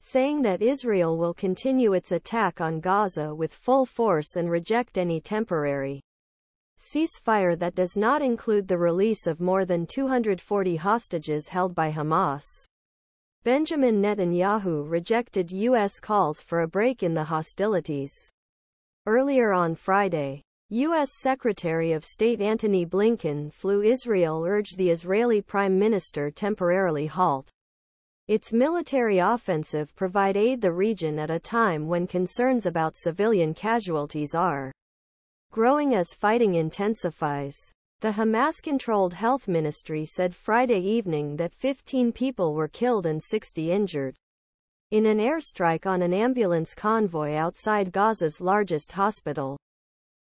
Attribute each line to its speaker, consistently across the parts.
Speaker 1: saying that Israel will continue its attack on Gaza with full force and reject any temporary ceasefire that does not include the release of more than 240 hostages held by Hamas. Benjamin Netanyahu rejected U.S. calls for a break in the hostilities. Earlier on Friday, U.S. Secretary of State Antony Blinken flew Israel urged the Israeli Prime Minister temporarily halt its military offensive, provide aid the region at a time when concerns about civilian casualties are growing as fighting intensifies. The Hamas-controlled health ministry said Friday evening that 15 people were killed and 60 injured in an airstrike on an ambulance convoy outside Gaza's largest hospital.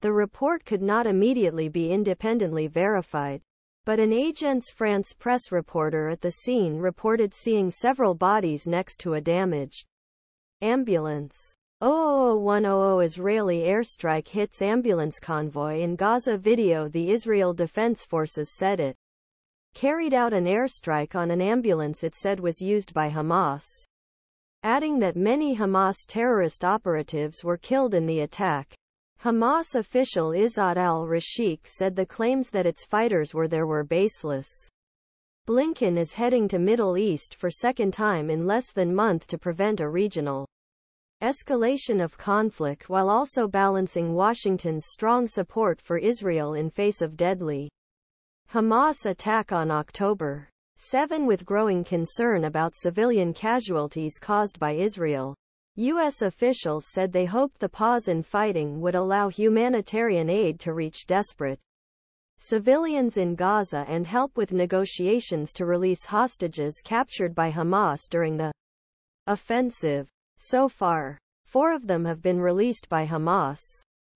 Speaker 1: The report could not immediately be independently verified, but an Agence France-Presse reporter at the scene reported seeing several bodies next to a damaged ambulance. 00010 Israeli airstrike hits ambulance convoy in Gaza. Video. The Israel Defense Forces said it carried out an airstrike on an ambulance it said was used by Hamas, adding that many Hamas terrorist operatives were killed in the attack. Hamas official Izzat Al-Rashiq said the claims that its fighters were there were baseless. Blinken is heading to Middle East for second time in less than month to prevent a regional escalation of conflict while also balancing Washington's strong support for Israel in face of deadly Hamas attack on October 7. With growing concern about civilian casualties caused by Israel, U.S. officials said they hoped the pause in fighting would allow humanitarian aid to reach desperate civilians in Gaza and help with negotiations to release hostages captured by Hamas during the offensive. So far, 4 of them have been released by Hamas,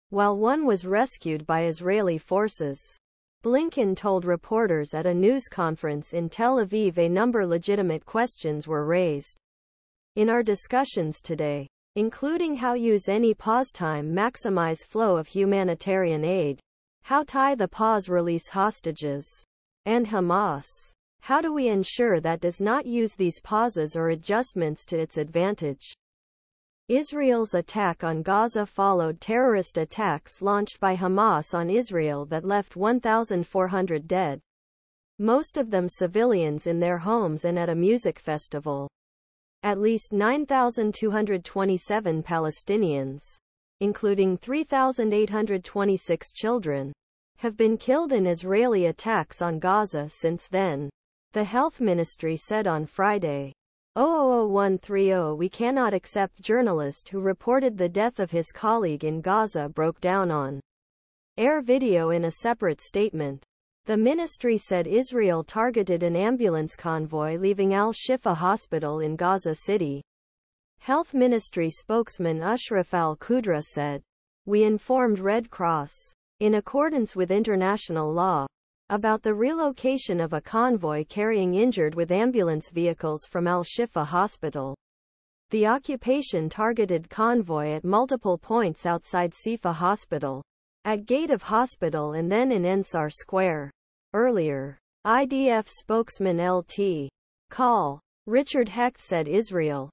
Speaker 1: while 1 was rescued by Israeli forces. Blinken told reporters at a news conference in Tel Aviv a number legitimate questions were raised in our discussions today, including how use any pause time maximize flow of humanitarian aid, how tie the pause release hostages, and Hamas. How do we ensure that does not use these pauses or adjustments to its advantage? Israel's attack on Gaza followed terrorist attacks launched by Hamas on Israel that left 1,400 dead, most of them civilians in their homes and at a music festival. At least 9,227 Palestinians, including 3,826 children, have been killed in Israeli attacks on Gaza since then, the health ministry said on Friday. 00130 We cannot accept journalist who reported the death of his colleague in Gaza broke down on air video in a separate statement. The ministry said Israel targeted an ambulance convoy leaving Al-Shifa Hospital in Gaza City. Health Ministry spokesman Ashraf al-Qudra said, "We informed Red Cross, in accordance with international law, about the relocation of a convoy carrying injured with ambulance vehicles from Al-Shifa Hospital. The occupation targeted convoy at multiple points outside Şifa Hospital, at gate of hospital and then in Ensar Square." Earlier, IDF spokesman Lt. Col. Richard Hecht said Israel